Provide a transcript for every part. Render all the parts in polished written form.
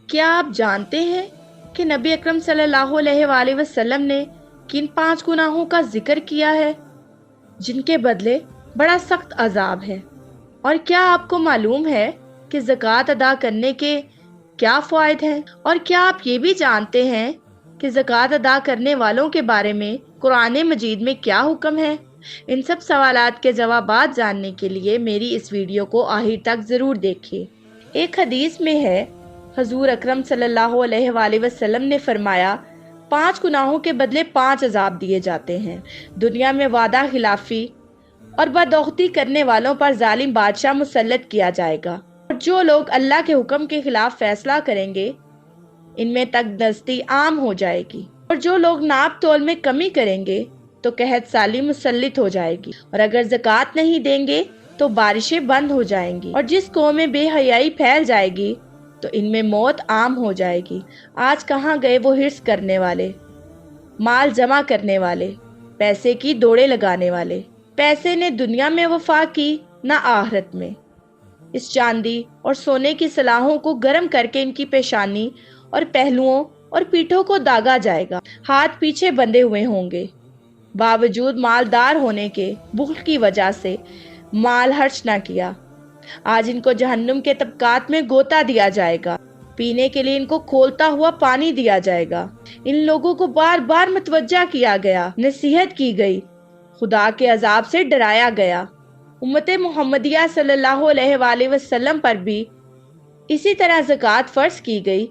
کیا آپ جانتے ہیں کہ نبی اکرم صلی اللہ علیہ وآلہ وسلم نے کن 5 گناہوں کا ذکر کیا ہے جن کے بدلے بڑا سخت عذاب ہے؟ اور کیا آپ کو معلوم ہے کہ زکوٰۃ ادا کرنے کے کیا فوائد ہیں؟ اور کیا آپ یہ بھی جانتے ہیں کہ زکوٰۃ ادا کرنے والوں کے بارے میں قرآن مجید میں کیا حکم ہے؟ ان سب سوالات کے جوابات جاننے کے لیے میری اس ویڈیو کو آخر تک ضرور دیکھیے۔ ایک حدیث میں ہے، حضور اکرم صلی اللہ علیہ وآلہ وسلم نے فرمایا، 5 گناہوں کے بدلے 5 عذاب دیے جاتے ہیں۔ دنیا میں وعدہ خلافی اور بدعہدی کرنے والوں پر ظالم بادشاہ مسلط کیا جائے گا، اور جو لوگ اللہ کے حکم کے خلاف فیصلہ کریں گے ان میں تک دستی عام ہو جائے گی، اور جو لوگ ناپ تول میں کمی کریں گے تو قحط سالی مسلط ہو جائے گی، اور اگر زکوٰۃ نہیں دیں گے تو بارشیں بند ہو جائیں گی، اور جس قوم میں بے حیائی پھیل جائے گی تو ان میں موت عام ہو جائے گی۔ آج کہاں گئے وہ حرص کرنے والے، مال جمع کرنے والے، پیسے کی دوڑیں لگانے والے؟ پیسے نے دنیا میں وفا کی نہ آخرت میں۔ اس چاندی اور سونے کی سلاخوں کو گرم کر کے ان کی پیشانی اور پہلوؤں اور پیٹھوں کو داغا جائے گا، ہاتھ پیچھے بندھے ہوئے ہوں گے۔ باوجود مالدار ہونے کے بخل کی وجہ سے مال خرچ نہ کیا۔ آج ان کو جہنم کے طبقات میں گوتا دیا جائے گا، پینے کے لیے ان کو کھولتا ہوا پانی دیا جائے گا۔ ان لوگوں کو بار بار متوجہ کیا گیا، نصیحت کی گئی، خدا کے عذاب سے ڈرایا گیا۔ امت محمدیہ صلی اللہ علیہ وآلہ وسلم پر بھی اسی طرح زکوٰۃ فرض کی گئی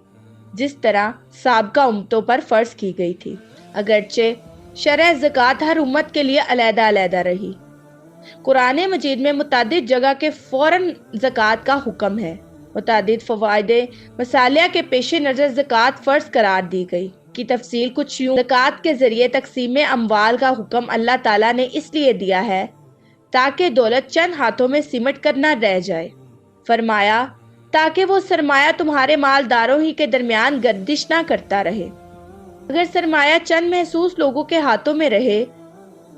جس طرح سابقہ امتوں پر فرض کی گئی تھی، اگرچہ شرع زکوٰۃ ہر امت کے لیے علیحدہ علیحدہ رہی۔ قرآن مجید میں متعدد جگہ کے فوراً زکوٰۃ کا حکم ہے۔ متعدد فوائد مصالحہ کے پیش نظر زکوٰۃ فرض قرار دی گئی۔ کی تفصیل کچھ یوں: زکوٰۃ کے ذریعے تقسیم اموال کا حکم اللہ تعالیٰ نے اس لیے دیا ہے تاکہ دولت چند ہاتھوں میں سمٹ کر نہ رہ جائے۔ فرمایا تاکہ وہ سرمایہ تمہارے مالداروں ہی کے درمیان گردش نہ کرتا رہے۔ اگر سرمایہ چند محسوس لوگوں کے ہاتھوں میں رہے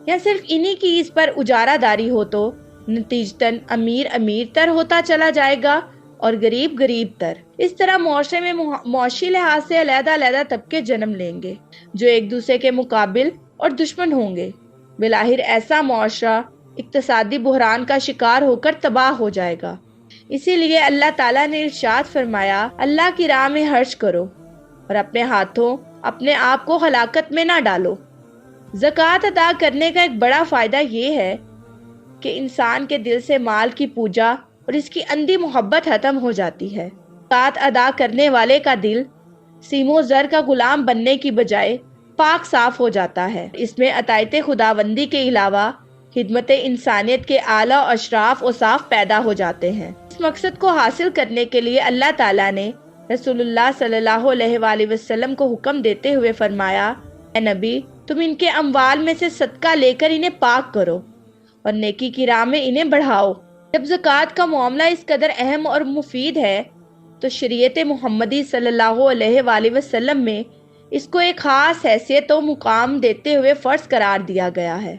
یا صرف انہی کی اس پر اجارہ داری ہو تو نتیجتاً امیر امیر تر ہوتا چلا جائے گا اور غریب غریب تر۔ اس طرح معاشرے میں معاشی لحاظ سے علیحدہ علیحدہ طبقے جنم لیں گے جو ایک دوسرے کے مقابل اور دشمن ہوں گے۔ بالآخر ایسا معاشرہ اقتصادی بحران کا شکار ہو کر تباہ ہو جائے گا۔ اسی لیے اللہ تعالیٰ نے ارشاد فرمایا، اللہ کی راہ میں خرچ کرو اور اپنے ہاتھوں اپنے آپ کو ہلاکت میں نہ ڈالو۔ زکوٰۃ ادا کرنے کا ایک بڑا فائدہ یہ ہے کہ انسان کے دل سے مال کی پوجا اور اس کی اندھی محبت ختم ہو جاتی ہے۔ زکوٰۃ ادا کرنے والے کا دل سیم و زر کا غلام بننے کی بجائے پاک صاف ہو جاتا ہے۔ اس میں عطائت خداوندی کے علاوہ خدمت انسانیت کے اعلیٰ و اشراف اوصاف پیدا ہو جاتے ہیں۔ اس مقصد کو حاصل کرنے کے لیے اللہ تعالیٰ نے رسول اللہ صلی اللہ علیہ وآلہ وسلم کو حکم دیتے ہوئے فرمایا، اے نبی، تم ان کے اموال میں سے صدقہ لے کر انہیں پاک کرو اور نیکی کی راہ میں انہیں بڑھاؤ۔ جب زکوٰۃ کا معاملہ اس قدر اہم اور مفید ہے تو شریعت محمدی صلی اللہ علیہ وآلہ وسلم میں اس کو ایک خاص حیثیت و مقام دیتے ہوئے فرض قرار دیا گیا ہے۔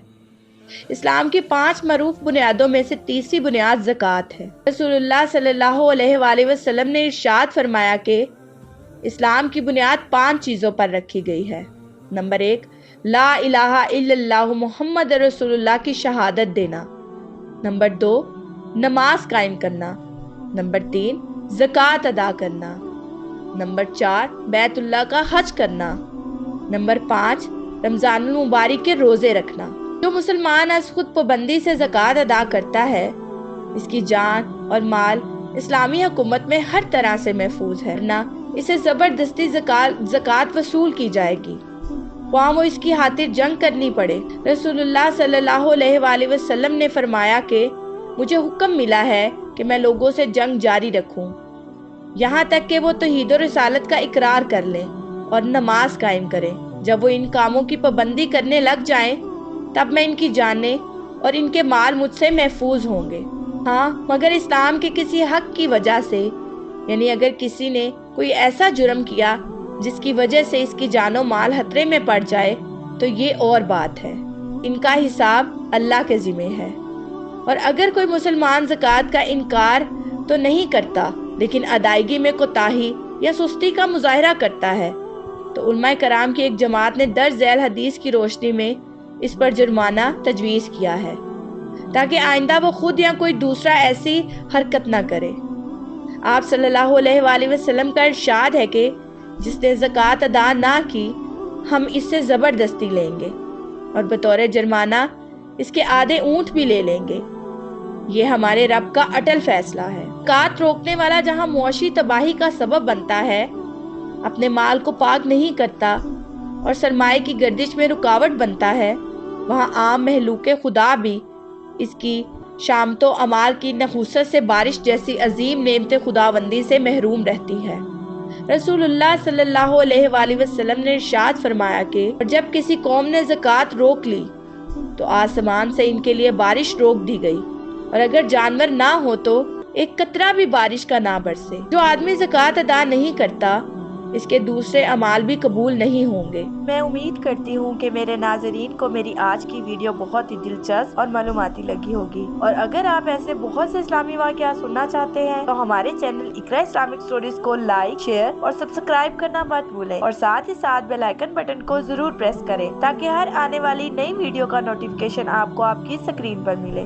اسلام کی 5 معروف بنیادوں میں سے تیسری بنیاد زکوٰۃ ہے۔ رسول اللہ صلی اللہ علیہ وآلہ وسلم نے ارشاد فرمایا کہ اسلام کی بنیاد 5 چیزوں پر رکھی گئی ہے۔ نمبر 1، لا الہ الا اللہ محمد رسول اللہ کی شہادت دینا۔ نمبر 2، نماز قائم کرنا۔ نمبر 3، زکوٰۃ ادا کرنا۔ نمبر 4، بیت اللہ کا حج کرنا۔ نمبر 5، رمضان المبارک کے روزے رکھنا۔ جو مسلمان از خود پابندی سے زکوٰۃ ادا کرتا ہے اس کی جان اور مال اسلامی حکومت میں ہر طرح سے محفوظ ہے، نہ اسے زبردستی زکوٰۃ وصول کی جائے گی، خواہ وہ اس کی خاطر جنگ کرنی پڑے۔ رسول اللہ صلی اللہ علیہ وآلہ وسلم نے فرمایا کہ مجھے حکم ملا ہے کہ میں لوگوں سے جنگ جاری رکھوں یہاں تک کہ وہ توحید و رسالت کا اقرار کر لیں اور نماز قائم کریں۔ جب وہ ان کاموں کی پابندی کرنے لگ جائیں تب میں ان کی جانیں اور ان کے مال مجھ سے محفوظ ہوں گے۔ ہاں، مگر اسلام کے کسی حق کی وجہ سے، یعنی اگر کسی نے کوئی ایسا جرم کیا جس کی وجہ سے اس کی جان و مال خطرے میں پڑ جائے تو یہ اور بات ہے، ان کا حساب اللہ کے ذمہ ہے۔ اور اگر کوئی مسلمان زکوٰۃ کا انکار تو نہیں کرتا لیکن ادائیگی میں کوتاہی یا سستی کا مظاہرہ کرتا ہے تو علماء کرام کی ایک جماعت نے درج ذیل حدیث کی روشنی میں اس پر جرمانہ تجویز کیا ہے تاکہ آئندہ وہ خود یا کوئی دوسرا ایسی حرکت نہ کرے۔ آپ صلی اللہ علیہ وآلہ وسلم کا ارشاد ہے کہ جس نے زکوٰۃ ادا نہ کی ہم اس سے زبردستی لیں گے اور بطور جرمانہ اس کے آدھے اونٹ بھی لے لیں گے۔ یہ ہمارے رب کا اٹل فیصلہ ہے۔ زکوٰۃ روکنے والا جہاں معاشی تباہی کا سبب بنتا ہے، اپنے مال کو پاک نہیں کرتا اور سرمایہ کی گردش میں رکاوٹ بنتا ہے، وہاں عام مخلوق خدا بھی اس کی شامت و اعمال کی نحوست سے بارش جیسی عظیم نعمت خداوندی سے محروم رہتی ہے۔ رسول اللہ صلی اللہ علیہ وآلہ وسلم نے ارشاد فرمایا کہ جب کسی قوم نے زکوٰۃ روک لی تو آسمان سے ان کے لیے بارش روک دی گئی، اور اگر جانور نہ ہو تو ایک قطرہ بھی بارش کا نہ برسے۔ جو آدمی زکوٰۃ ادا نہیں کرتا اس کے دوسرے اعمال بھی قبول نہیں ہوں گے۔ میں امید کرتی ہوں کہ میرے ناظرین کو میری آج کی ویڈیو بہت ہی دلچسپ اور معلوماتی لگی ہوگی، اور اگر آپ ایسے بہت سے اسلامی واقعات سننا چاہتے ہیں تو ہمارے چینل اقرا اسلامک سٹوریز کو لائک، شیئر اور سبسکرائب کرنا مت بھولیں، اور ساتھ ہی ساتھ بیل آئیکن بٹن کو ضرور پریس کریں تاکہ ہر آنے والی نئی ویڈیو کا نوٹیفیکیشن آپ کو آپ کی اسکرین پر ملے۔